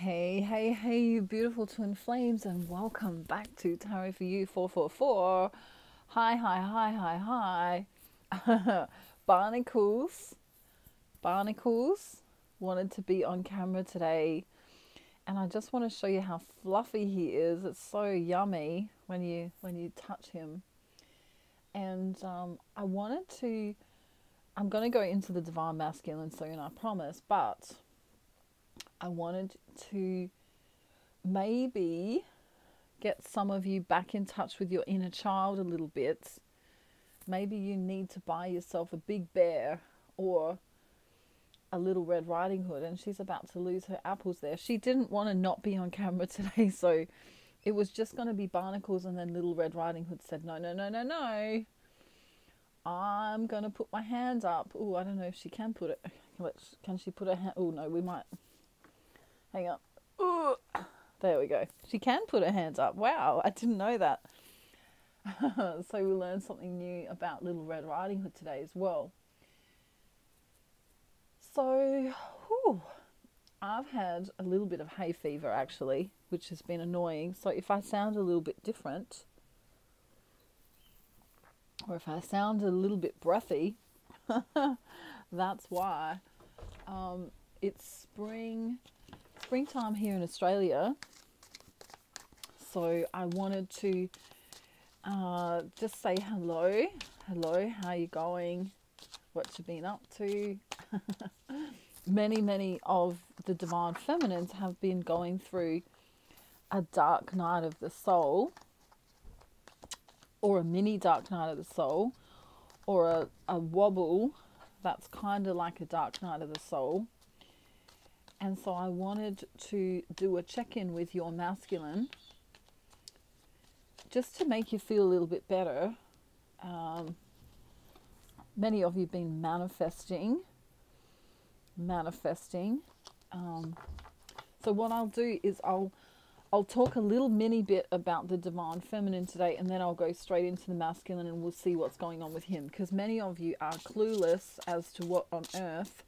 Hey, hey, hey, you beautiful twin flames, and welcome back to Tarot for You 444. Hi, hi, hi, hi, hi. Barnacles, Barnacles wanted to be on camera today, and I just want to show you how fluffy he is. It's so yummy when you touch him. And I'm going to go into the Divine Masculine soon, I promise, but I wanted to maybe get some of you back in touch with your inner child a little bit. Maybe you need to buy yourself a big bear or a little Red Riding Hood, and she's about to lose her apples there. She didn't want to not be on camera today, so it was just going to be Barnacles, and then little Red Riding Hood said, no, no, no, no, no. I'm going to put my hands up. Oh, I don't know if she can put it. Can she put her hand? Oh, no, we might. Hang on. Ooh, there we go. She can put her hands up. Wow, I didn't know that. So we learned something new about Little Red Riding Hood today as well. So, I've had a little bit of hay fever actually, which has been annoying. So if I sound a little bit different, or if I sound a little bit breathy, that's why. It's springtime here in Australia, so I wanted to just say hello, how you going, what you been up to. Many of the Divine Feminines have been going through a dark night of the soul, or a mini dark night of the soul, or a wobble that's kind of like a dark night of the soul. And so I wanted to do a check-in with your masculine, just to make you feel a little bit better. Many of you have been manifesting. So what I'll do is I'll talk a little mini bit about the Divine Feminine today, and then I'll go straight into the masculine, and we'll see what's going on with him, because many of you are clueless as to what on earth,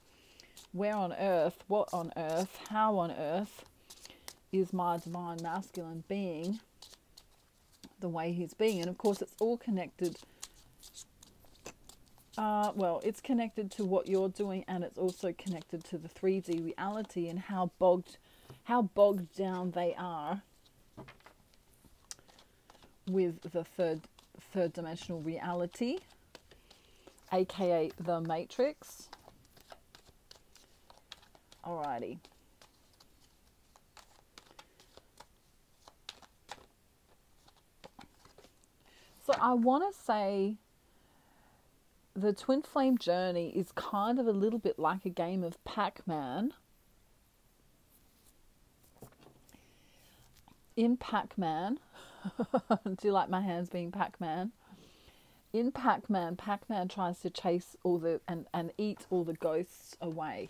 where on earth, what on earth, how on earth is my Divine Masculine being the way he's being. And of course it's all connected. Well, it's connected to what you're doing, and it's also connected to the 3D reality and how bogged down they are with the third dimensional reality, aka the Matrix. Alrighty. So I want to say the twin flame journey is kind of a little bit like a game of Pac-Man. In Pac-Man, do you like my hands being Pac-Man? In Pac-Man, Pac-Man tries to chase all the and eat all the ghosts away.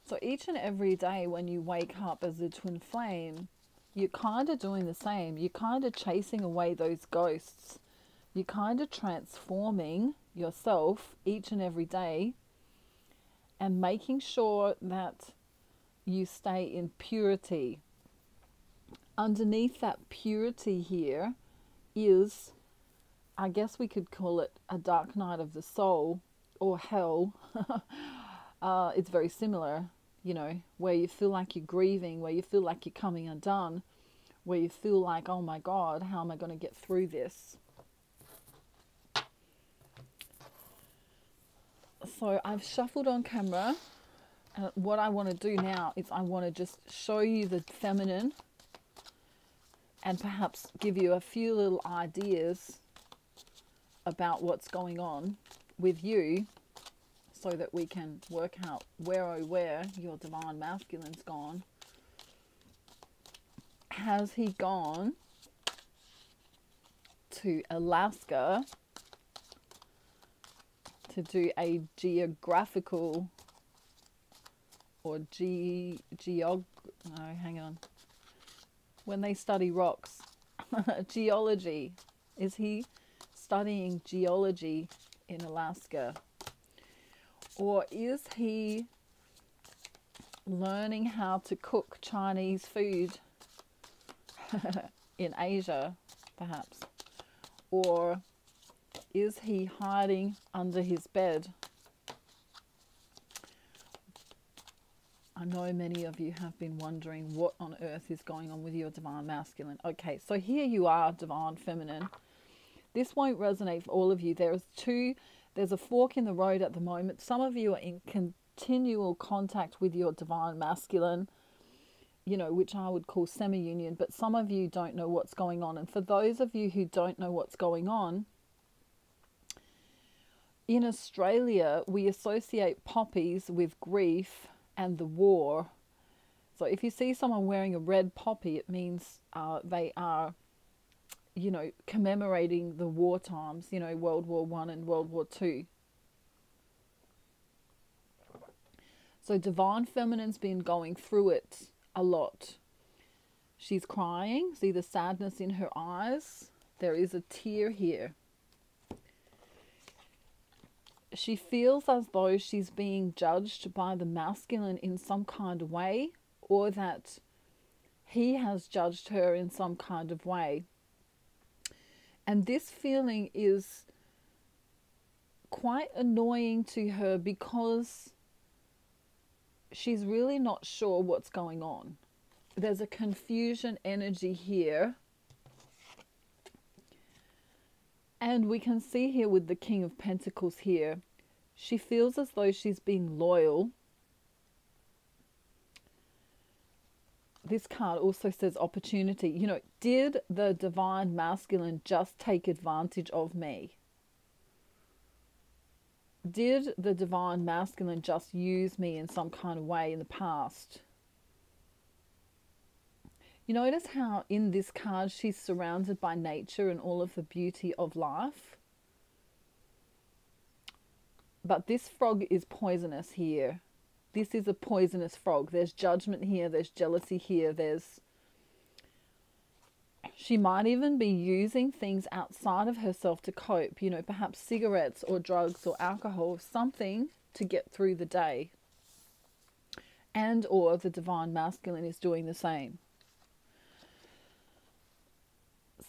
So each and every day when you wake up as a twin flame, you're kind of doing the same. You're kind of chasing away those ghosts. You're kind of transforming yourself each and every day and making sure that you stay in purity. Underneath that purity here is, I guess we could call it a dark night of the soul, or hell. It's very similar, you know, where you feel like you're grieving, where you feel like you're coming undone, where you feel like, oh my God, how am I going to get through this? So I've shuffled on camera, and what I want to do now is I want to just show you the feminine and perhaps give you a few little ideas about what's going on with you, so that we can work out where, oh where, your Divine Masculine's gone. Has he gone to Alaska to do a geographical or when they study rocks, geology? Is he studying geology in Alaska? Or is he learning how to cook Chinese food in Asia, perhaps? Or is he hiding under his bed? I know many of you have been wondering what on earth is going on with your divine masculine. Okay, so here you are, divine feminine. This won't resonate for all of you. There's a fork in the road at the moment. Some of you are in continual contact with your divine masculine, you know, which I would call semi-union, but some of you don't know what's going on. And for those of you who don't know what's going on, in Australia, we associate poppies with grief and the war. So if you see someone wearing a red poppy, it means they are, you know, commemorating the war times, you know, World War I and World War II. So divine feminine's been going through it a lot. She's crying. See the sadness in her eyes? There is a tear here. She feels as though she's being judged by the masculine in some kind of way, or that he has judged her in some kind of way. And this feeling is quite annoying to her because she's really not sure what's going on. There's a confusion energy here. And we can see here with the King of Pentacles here, she feels as though she's being loyal. This card also says opportunity. You know, did the divine masculine just take advantage of me? Did the divine masculine just use me in some kind of way in the past? You notice how in this card she's surrounded by nature and all of the beauty of life. But this frog is poisonous here. This is a poisonous frog. There's judgment here. There's jealousy here. She might even be using things outside of herself to cope. You know, perhaps cigarettes or drugs or alcohol, something to get through the day. And or the divine masculine is doing the same.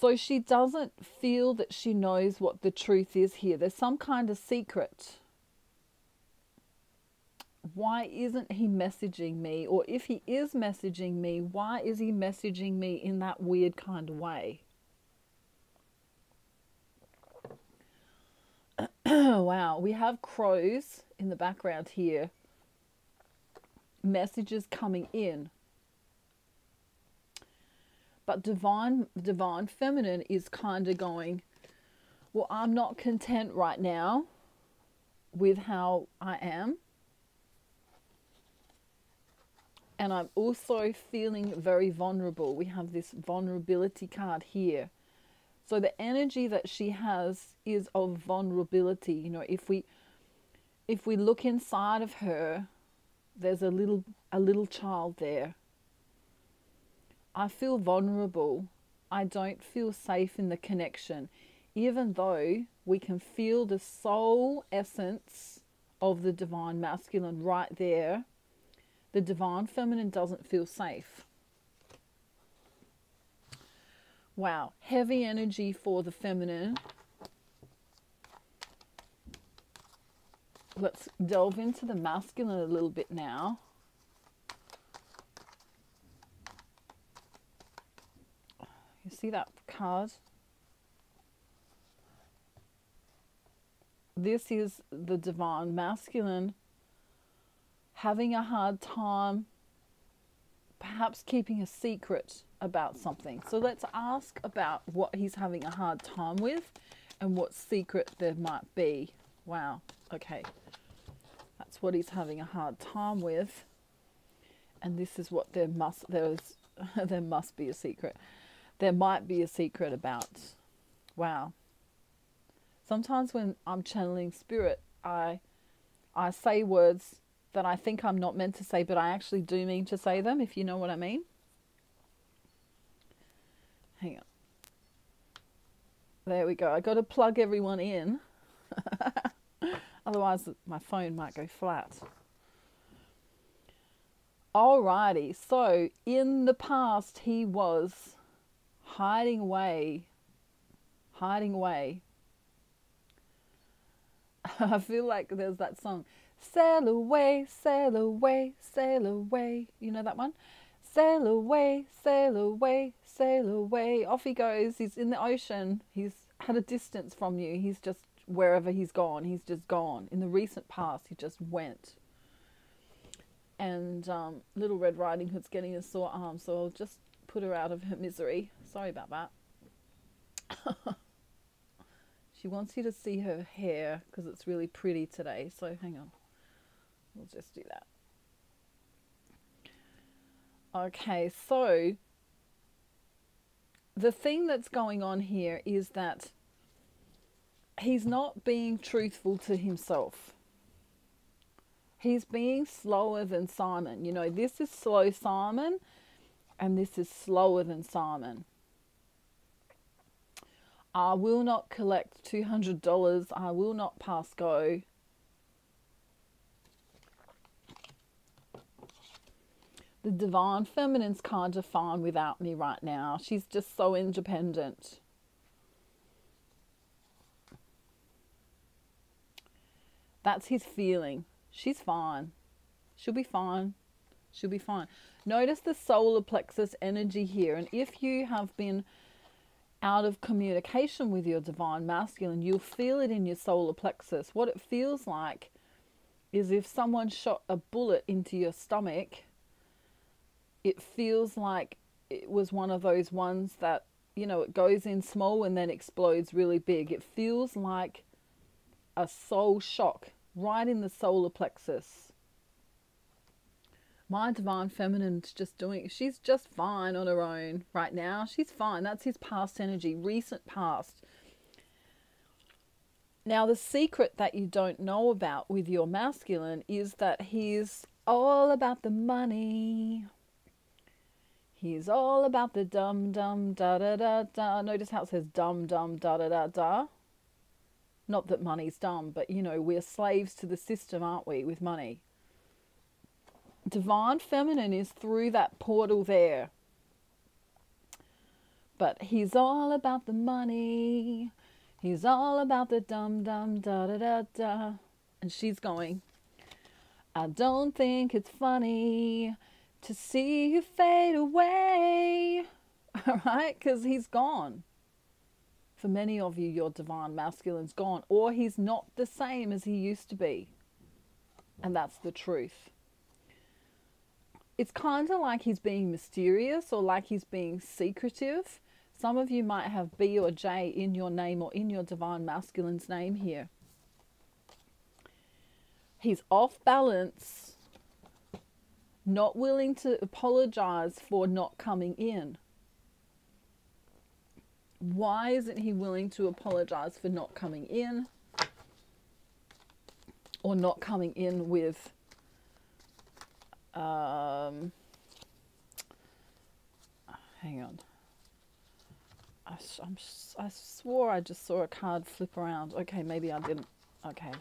So she doesn't feel that she knows what the truth is here. There's some kind of secret. Why isn't he messaging me? Or if he is messaging me, why is he messaging me in that weird kind of way? Wow, we have crows in the background here. Messages coming in. But divine feminine is kind of going, well, I'm not content right now with how I am. And I'm also feeling very vulnerable. We have this vulnerability card here. So the energy that she has is of vulnerability. You know, if we look inside of her, there's a little child there. I feel vulnerable. I don't feel safe in the connection. Even though we can feel the soul essence of the divine masculine right there, the divine feminine doesn't feel safe. Wow, heavy energy for the feminine. Let's delve into the masculine a little bit now. You see that card? This is the divine masculine having a hard time, perhaps keeping a secret about something. So let's ask about what he's having a hard time with and what secret there might be. Wow, okay. That's what he's having a hard time with. And this is what there must be a secret. There might be a secret about. Wow. Sometimes when I'm channeling spirit, I say words that I think I'm not meant to say, but I actually do mean to say them, if you know what I mean. Hang on. There we go. I got to plug everyone in. Otherwise, my phone might go flat. Alrighty, so in the past he was hiding away. I feel like there's that song, sail away, sail away, sail away. You know that one? Sail away, sail away, sail away. Off he goes. He's in the ocean. He's at a distance from you. He's just wherever he's gone. He's just gone. In the recent past, he just went. And Little Red Riding Hood's getting a sore arm, so I'll just put her out of her misery. Sorry about that. She wants you to see her hair because it's really pretty today. So hang on. We'll just do that. Okay, so the thing that's going on here is that he's not being truthful to himself. He's being slower than Simon. You know, this is slow Simon and this is slower than Simon. I will not collect $200. I will not pass go. The Divine Feminine's kind of fine without me right now. She's just so independent. That's his feeling. She's fine. She'll be fine. She'll be fine. Notice the solar plexus energy here. And if you have been out of communication with your divine masculine, you'll feel it in your solar plexus. What it feels like is if someone shot a bullet into your stomach, it feels like it was one of those ones that, you know, it goes in small and then explodes really big. It feels like a soul shock right in the solar plexus. My Divine Feminine's just she's just fine on her own right now. She's fine. That's his past energy, recent past. Now, the secret that you don't know about with your masculine is that he's all about the money. He's all about the dum dum da da da da. Notice how it says dum dum da da da da. Not that money's dumb, but you know, we're slaves to the system, aren't we, with money? Divine Feminine is through that portal there. But he's all about the money. He's all about the dum dum da da da da. And she's going, I don't think it's funny to see you fade away. All right? Because he's gone. For many of you, your divine masculine's gone. Or he's not the same as he used to be. And that's the truth. It's kind of like he's being mysterious or like he's being secretive. Some of you might have B or J in your name or in your divine masculine's name here. He's off balance, not willing to apologize for not coming in. Why isn't he willing to apologize for not coming in? Or not coming in with hang on. I swore I just saw a card flip around. Okay, maybe I didn't. Okay.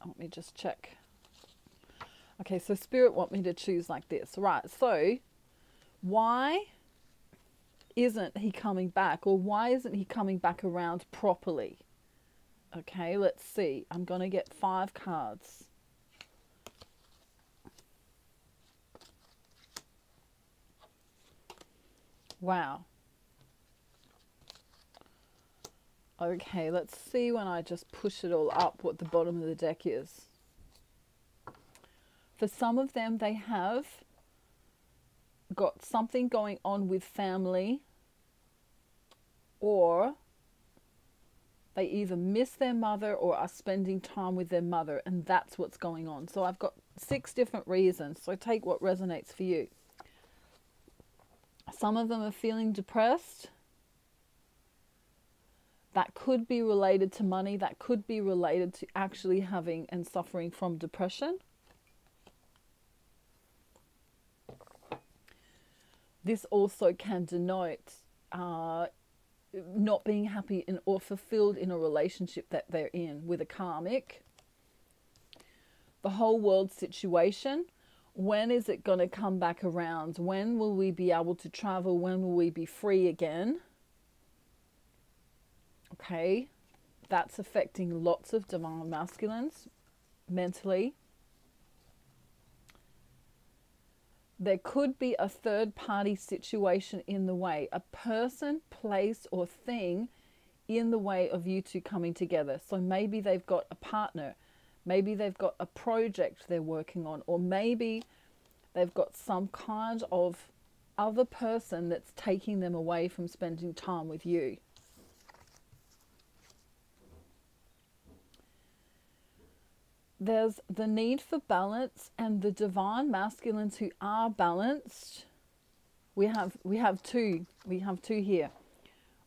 Let me just check. Okay, so Spirit want me to choose like this. Right, so why isn't he coming back? Or why isn't he coming back around properly? Okay, let's see. I'm going to get 5 cards. Wow. Okay, let's see when I just push it all up what the bottom of the deck is. For some of them, they have got something going on with family, or they either miss their mother or are spending time with their mother, and that's what's going on. So I've got 6 different reasons, so take what resonates for you. Some of them are feeling depressed. That could be related to money. That could be related to actually having and suffering from depression. This also can denote not being happy in, or fulfilled in a relationship that they're in with a karmic. The whole world situation, When is it going to come back around? When will we be able to travel? When will we be free again? Okay, that's affecting lots of divine masculines mentally. There could be a third party situation in the way, a person, place, or thing in the way of you two coming together. So maybe they've got a partner, maybe they've got a project they're working on, or maybe they've got some kind of other person that's taking them away from spending time with you. There's the need for balance, and the divine masculines who are balanced. We have two here.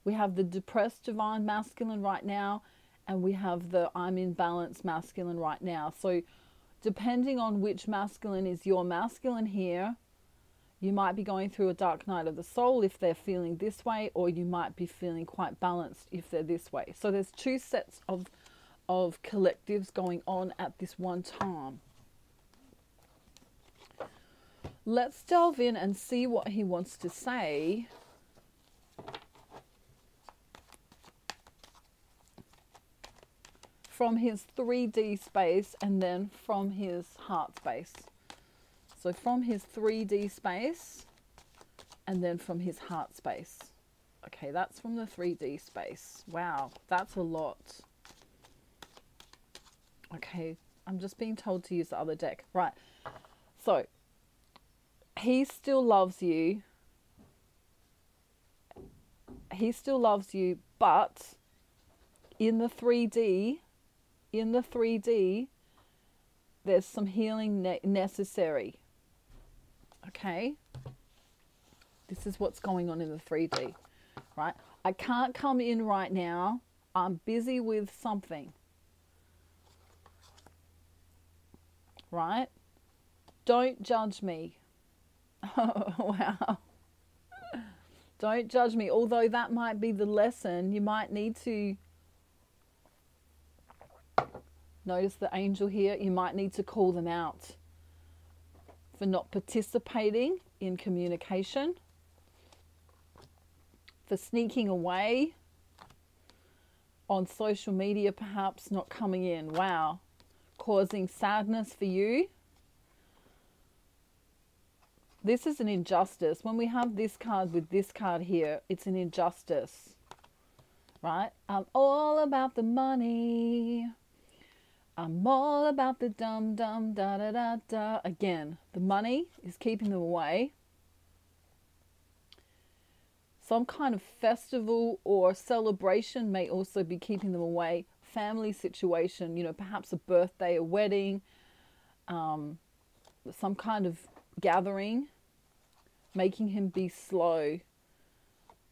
We have the depressed divine masculine right now, and we have the I'm in balance masculine right now. So depending on which masculine is your masculine here, you might be going through a dark night of the soul if they're feeling this way, or you might be feeling quite balanced if they're this way. So there's two sets of collectives going on at this one time. Let's delve in and see what he wants to say. From his 3D space and then from his heart space. So from his 3D space and then from his heart space. Okay, that's from the 3D space. Wow, that's a lot. Okay, I'm just being told to use the other deck. Right, so he still loves you. He still loves you, but in the 3D, there's some healing necessary. Okay, this is what's going on in the 3D, right? I can't come in right now. I'm busy with something. Right? Don't judge me. Oh, wow. Don't judge me. Although that might be the lesson, you might need to notice the angel here. You might need to call them out for not participating in communication, for sneaking away on social media, perhaps not coming in. Wow. Causing sadness for you. This is an injustice. When we have this card with this card here, it's an injustice, right? I'm all about the money. I'm all about the dum dum da da da da. Again, the money is keeping them away. Some kind of festival or celebration may also be keeping them away. Family situation, you know, perhaps a birthday, a wedding, some kind of gathering, making him be slow.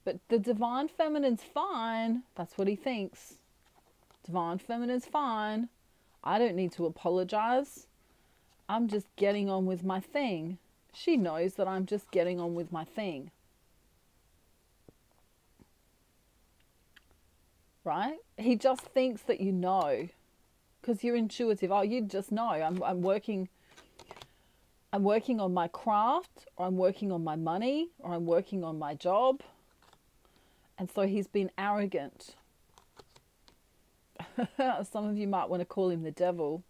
But the divine feminine's fine. That's what he thinks. Divine feminine's fine. I don't need to apologize. I'm just getting on with my thing. She knows that I'm just getting on with my thing. Right? He just thinks that you know, because you're intuitive. Oh, you just know. I'm working on my craft, or I'm working on my money, or I'm working on my job. And so he's been arrogant. Some of you might want to call him the devil.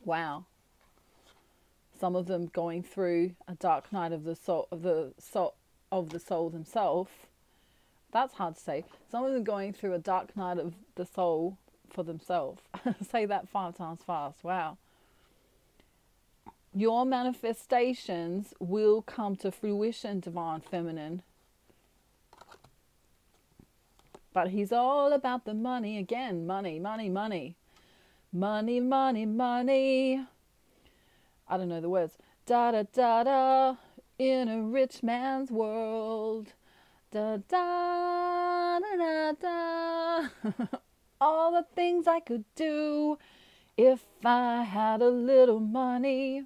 Wow. Some of them going through a dark night of the soul themselves. That's hard to say. Some of them going through a dark night of the soul for themselves. Say that 5 times fast. Wow. Your manifestations will come to fruition, divine feminine. But he's all about the money again. Money, money, money. Money, money, money. I don't know the words. Da da da da. In a rich man's world. Da da da da da. All the things I could do if I had a little money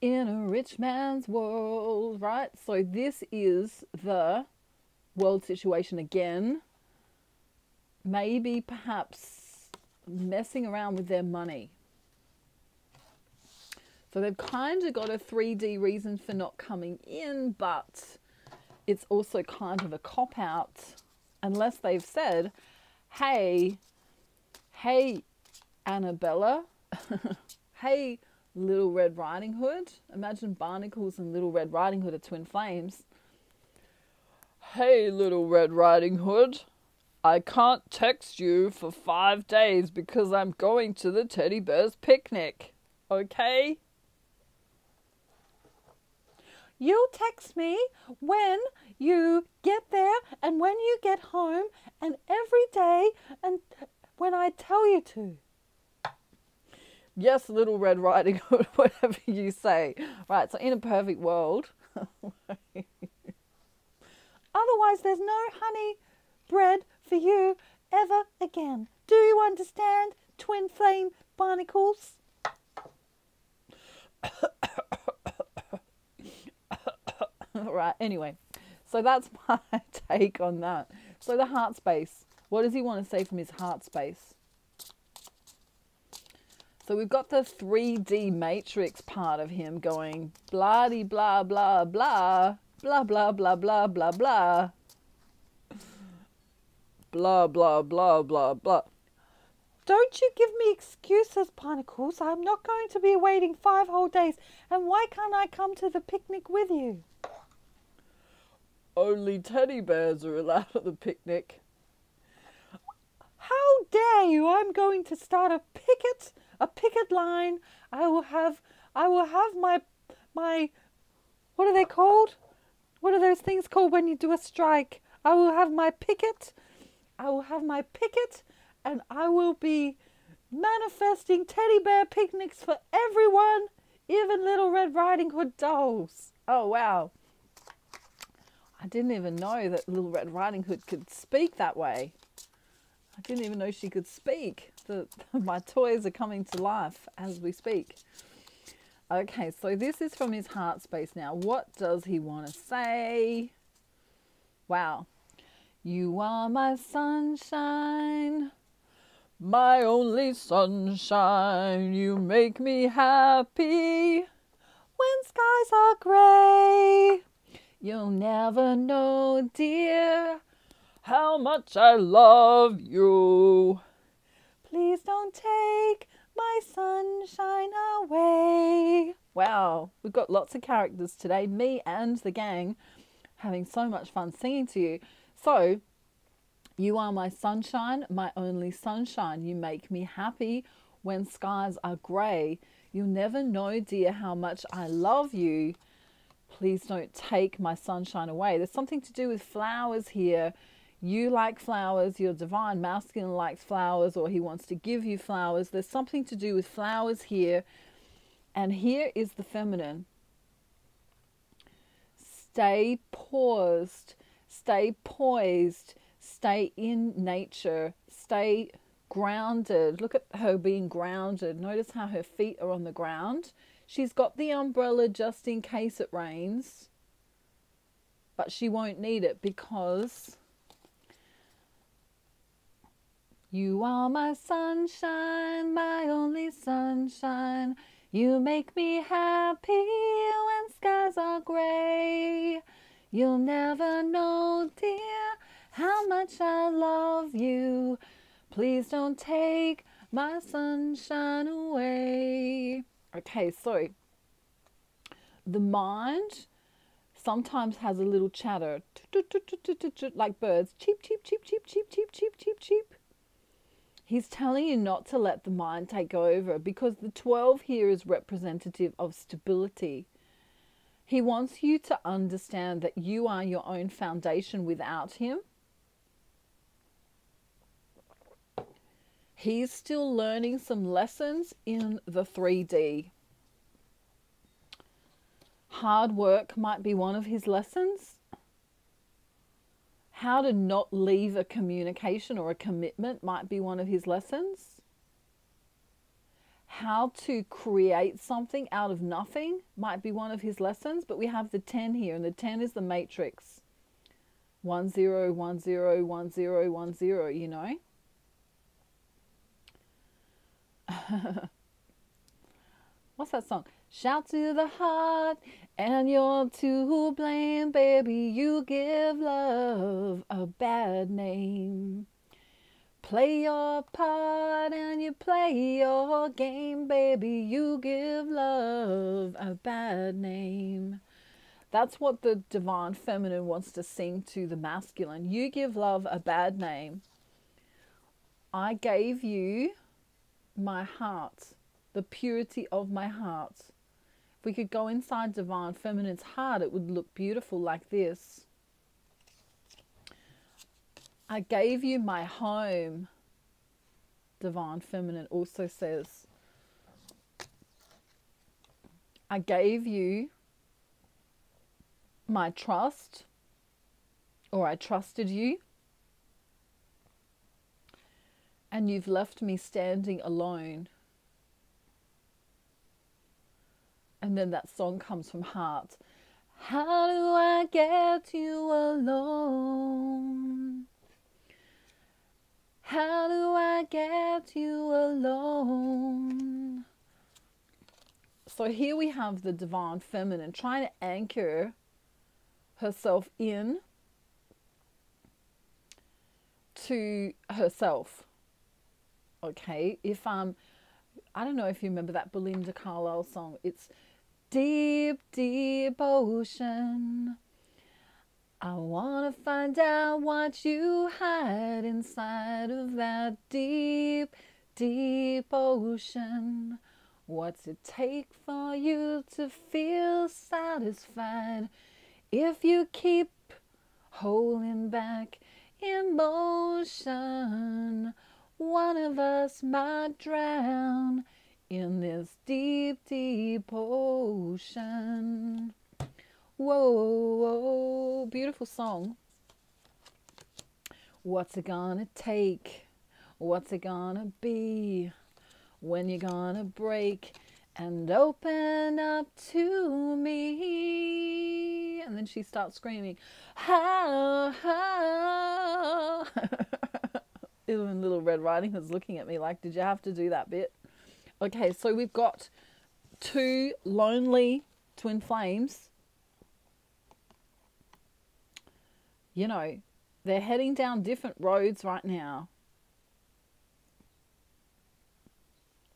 in a rich man's world, right? So this is the world situation again. Maybe perhaps messing around with their money. So they've kind of got a 3D reason for not coming in, but it's also kind of a cop-out unless they've said, hey, Annabella, hey, Little Red Riding Hood. Imagine Barnacles and Little Red Riding Hood are twin flames. Hey, Little Red Riding Hood, I can't text you for 5 days because I'm going to the teddy bear's picnic. Okay? You'll text me when you get there and when you get home and every day and when I tell you to. Yes, Little Red Riding Hood, whatever you say. Right, so in a perfect world. Otherwise, there's no honey bread for you ever again. Do you understand, twin flame barnacles? Right, anyway, so that's my take on that. So the heart space. What does he want to say from his heart space? So we've got the 3D matrix part of him going blah-de blah blah blah blah blah blah blah blah blah blah blah blah blah blah. Don't you give me excuses, Barnacles. I'm not going to be waiting 5 whole days. And why can't I come to the picnic with you? Only teddy bears are allowed at the picnic. How dare you? I'm going to start a picket line. I will have my what are they called? What are those things called when you do a strike? I will have my picket. And I will be manifesting teddy bear picnics for everyone, even Little Red Riding Hood dolls. Oh, wow. I didn't even know that Little Red Riding Hood could speak that way. I didn't even know she could speak. My toys are coming to life as we speak. Okay, so this is from his heart space now. What does he want to say? Wow. You are my sunshine, my only sunshine. You make me happy when skies are grey. You'll never know, dear, how much I love you. Please don't take my sunshine away. Wow, we've got lots of characters today, me and the gang, having so much fun singing to you. So, you are my sunshine, my only sunshine. You make me happy when skies are grey. You'll never know, dear, how much I love you. Please don't take my sunshine away. There's something to do with flowers here. You like flowers, your divine masculine likes flowers, or he wants to give you flowers. There's something to do with flowers here. And here is the feminine. Stay paused, stay poised, stay in nature, stay grounded. Look at her being grounded. Notice how her feet are on the ground. She's got the umbrella just in case it rains, but she won't need it because you are my sunshine, my only sunshine. You make me happy when skies are grey. You'll never know, dear, how much I love you. Please don't take my sunshine away. Okay, so the mind sometimes has a little chatter, like birds, cheep, cheep, cheep, cheep, cheep, cheep, cheep, cheep, cheep. He's telling you not to let the mind take over because the 12 here is representative of stability. He wants you to understand that you are your own foundation without him. He's still learning some lessons in the 3D. Hard work might be one of his lessons. How to not leave a communication or a commitment might be one of his lessons. How to create something out of nothing might be one of his lessons. But we have the 10 here, and the 10 is the matrix. 1 0 1 0 1 0 1 0, you know. What's that song? Shout to the heart, and you're to blame, baby. You give love a bad name. Play your part and you play your game, baby. You give love a bad name. That's what the divine feminine wants to sing to the masculine. You give love a bad name. I gave you my heart, the purity of my heart. If we could go inside divine feminine's heart, it would look beautiful like this. I gave you my home, divine feminine also says. I gave you my trust, or I trusted you, and you've left me standing alone. And then that song comes from heart. How do I get you alone? How do I get you alone? So here we have the divine feminine trying to anchor herself in to herself. Okay, if I don't know if you remember that Belinda Carlisle song. It's deep, deep ocean. I want to find out what you hide inside of that deep, deep ocean. What's it take for you to feel satisfied? If you keep holding back emotion, one of us might drown in this deep, deep ocean. Whoa, whoa, beautiful song. What's it gonna take? What's it gonna be? When you're gonna break and open up to me? And then she starts screaming, ha, ha. Even Little Red Riding Hood's looking at me like, did you have to do that bit? Okay, so we've got two lonely twin flames. You know, they're heading down different roads right now.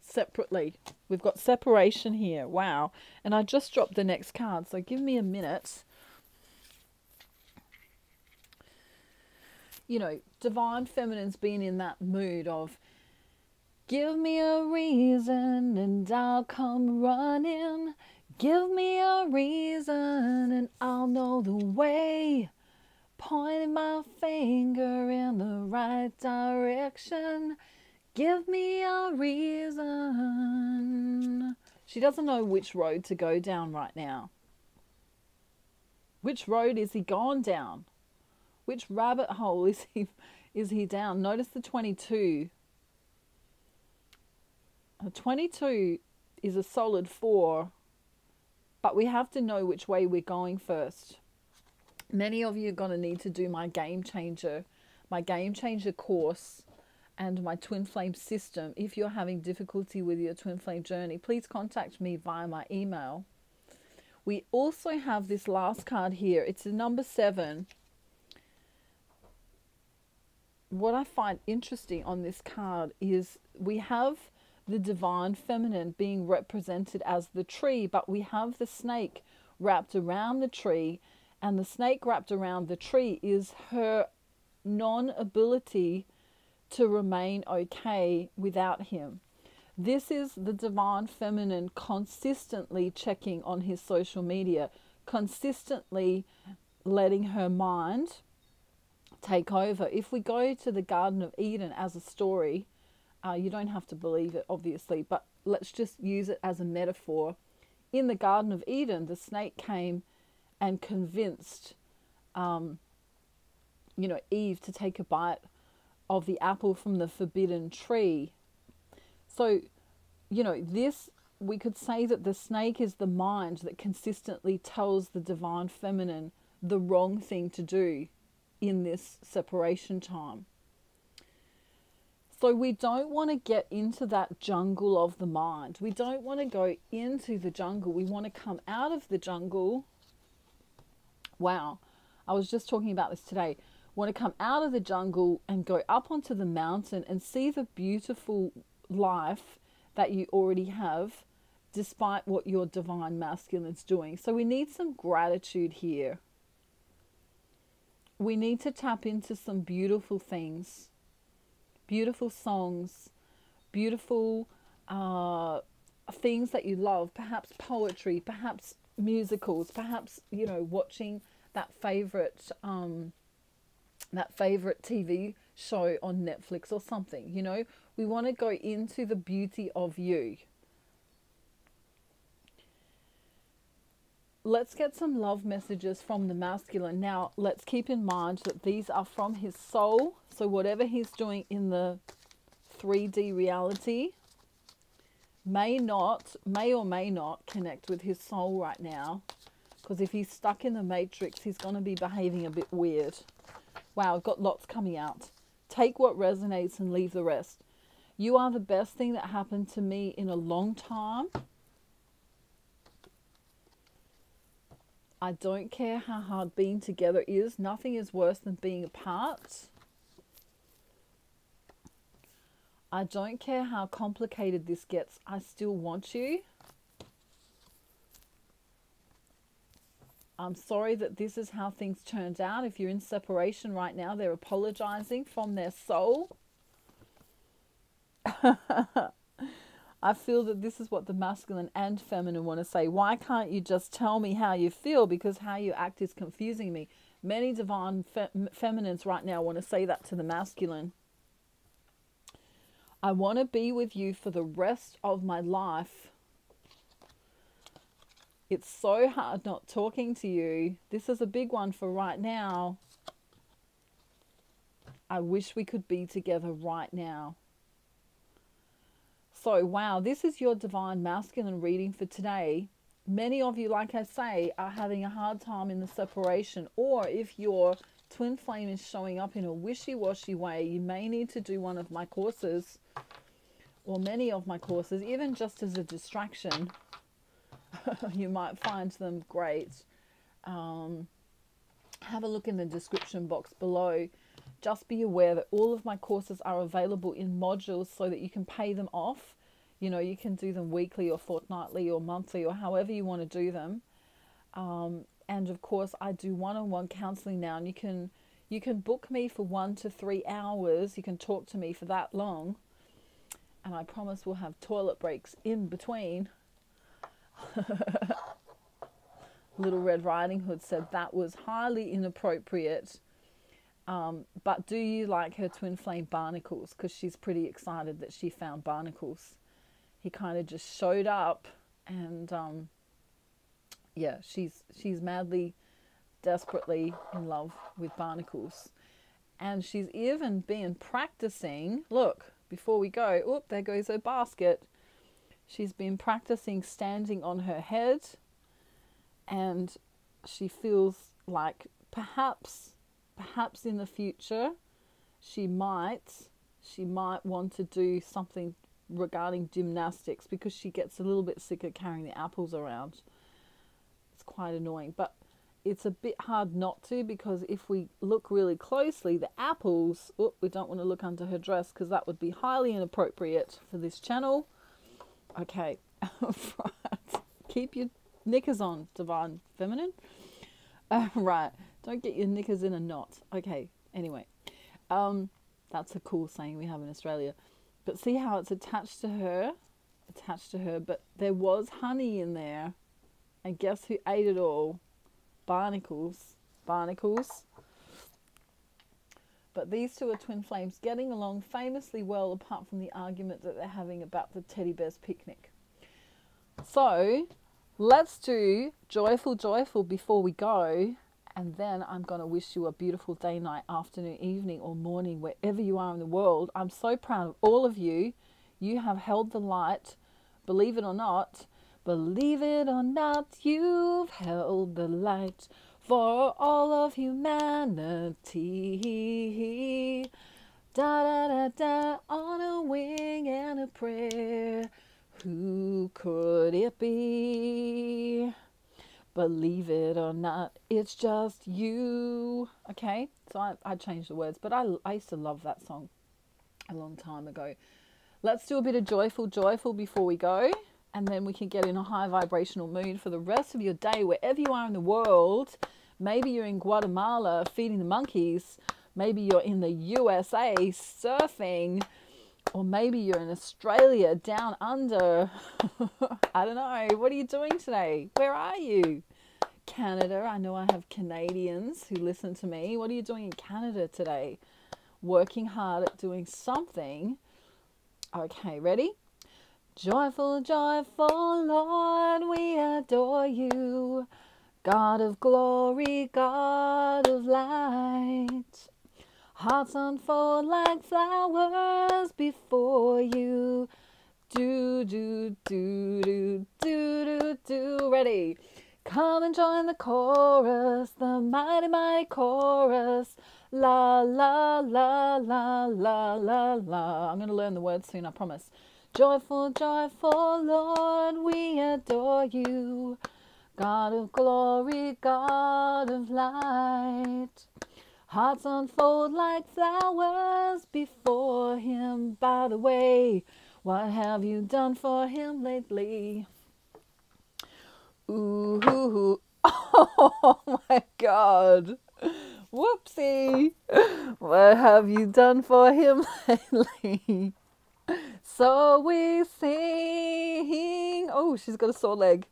Separately. We've got separation here. Wow. And I just dropped the next card, so give me a minute. You know, divine feminine's been in that mood of, give me a reason and I'll come running. Give me a reason and I'll know the way. Pointing my finger in the right direction. Give me a reason. She doesn't know which road to go down right now. Which road is he gone down? Which rabbit hole is he down? Notice the 22. A 22 is a solid 4, but we have to know which way we're going first. Many of you are going to need to do my game changer course and my twin flame system. If you're having difficulty with your twin flame journey, please contact me via my email. We also have this last card here. It's the number 7. What I find interesting on this card is we have the divine feminine being represented as the tree, but we have the snake wrapped around the tree, and the snake wrapped around the tree is her non-ability to remain okay without him. This is the divine feminine consistently checking on his social media, consistently letting her mind take over. If we go to the Garden of Eden as a story, you don't have to believe it, obviously, but let's just use it as a metaphor. In the Garden of Eden, the snake came and convinced, Eve to take a bite of the apple from the forbidden tree. So, this, we could say that the snake is the mind that consistently tells the divine feminine the wrong thing to do in this separation time. So we don't want to get into that jungle of the mind. We don't want to go into the jungle. We want to come out of the jungle. Wow. I was just talking about this today. Want to come out of the jungle and go up onto the mountain and see the beautiful life that you already have, despite what your divine masculine is doing. So we need some gratitude here. We need to tap into some beautiful things, beautiful songs, beautiful things that you love, perhaps poetry, perhaps musicals, perhaps, you know, watching that favorite TV show on Netflix or something. You know, we want to go into the beauty of you. Let's get some love messages from the masculine. Now, let's keep in mind that these are from his soul. So whatever he's doing in the 3D reality may or may not connect with his soul right now. Because if he's stuck in the matrix, he's going to be behaving a bit weird. Wow, I've got lots coming out. Take what resonates and leave the rest. You are the best thing that happened to me in a long time. I don't care how hard being together is. Nothing is worse than being apart. I don't care how complicated this gets. I still want you. I'm sorry that this is how things turned out. If you're in separation right now, they're apologizing from their soul. I feel that this is what the masculine and feminine want to say. Why can't you just tell me how you feel? Because how you act is confusing me. Many divine feminines right now want to say that to the masculine. I want to be with you for the rest of my life. It's so hard not talking to you. This is a big one for right now. I wish we could be together right now. So, wow, this is your divine masculine reading for today. Many of you, like I say, are having a hard time in the separation. Or if your twin flame is showing up in a wishy-washy way, you may need to do one of my courses, or many of my courses, even just as a distraction. You might find them great. Have a look in the description box below. Just be aware that all of my courses are available in modules so that you can pay them off. You know, you can do them weekly or fortnightly or monthly or however you want to do them. And of course, I do one-on-one counseling now, and you can book me for 1 to 3 hours. You can talk to me for that long, and I promise we'll have toilet breaks in between. Little Red Riding Hood said that was highly inappropriate. But do you like her twin flame barnacles? Because she's pretty excited that she found barnacles. He kind of just showed up, and yeah, she's madly, desperately in love with barnacles. And she's even been practicing, look, before we go, oh, there goes her basket. She's been practicing standing on her head, and she feels like perhaps in the future she might want to do something regarding gymnastics, because she gets a little bit sick of carrying the apples around. It's quite annoying, but it's a bit hard not to, because if we look really closely, the apples, oh, we don't want to look under her dress because that would be highly inappropriate for this channel. Okay, right. Keep your knickers on, divine feminine. Right, don't get your knickers in a knot. Okay, anyway, that's a cool saying we have in Australia. But see how it's attached to her, but there was honey in there, and guess who ate it all? Barnacles. But these two are twin flames, getting along famously well, apart from the argument that they're having about the teddy bear's picnic. So let's do joyful before we go, and then I'm going to wish you a beautiful day, night, afternoon, evening, or morning, wherever you are in the world. I'm so proud of all of you. You have held the light. Believe it or not, you've held the light for all of humanity. Da da da da, on a wing and a prayer. Who could it be? Believe it or not, it's just you. Okay, so I changed the words, but I used to love that song a long time ago. Let's do a bit of joyful before we go, and then we can get in a high vibrational mood for the rest of your day, wherever you are in the world. Maybe you're in Guatemala feeding the monkeys. Maybe you're in the USA surfing. Or maybe you're in Australia down under. I don't know. What are you doing today? Where are you? Canada. I know I have Canadians who listen to me. What are you doing in Canada today? Working hard at doing something. Okay, ready? Joyful, joyful Lord, we adore you. God of glory, God of light. Hearts unfold like flowers before you. Do, do, do, do, do, do, do. Ready? Come and join the chorus, the mighty, mighty chorus. La, la, la, la, la, la, la. I'm going to learn the words soon, I promise. Joyful, joyful Lord, we adore you. God of glory, God of light. Hearts unfold like flowers before him. By the way, what have you done for him lately? Ooh, oh my God. Whoopsie. What have you done for him lately? So we sing. Oh, she's got a sore leg.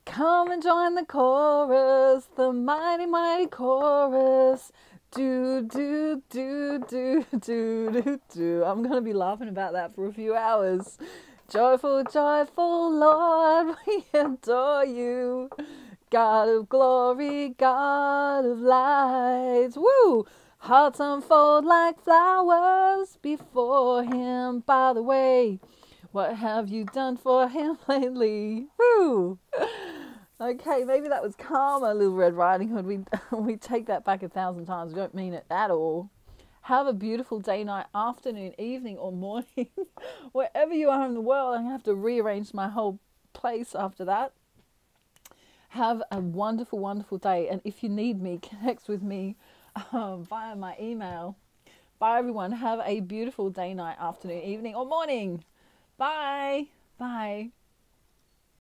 Come and join the chorus, the mighty, mighty chorus. Do, do, do, do, do, do, do. I'm going to be laughing about that for a few hours. Joyful, joyful Lord, we adore you. God of glory, God of light. Woo! Hearts unfold like flowers before him. By the way, what have you done for him lately? Woo! Okay, maybe that was Karma, Little Red Riding Hood. We take that back 1,000 times. We don't mean it at all. Have a beautiful day, night, afternoon, evening, or morning. Wherever you are in the world. I'm going to have to rearrange my whole place after that. Have a wonderful, wonderful day. And if you need me, connect with me via my email. Bye, everyone. Have a beautiful day, night, afternoon, evening, or morning. Bye. Bye.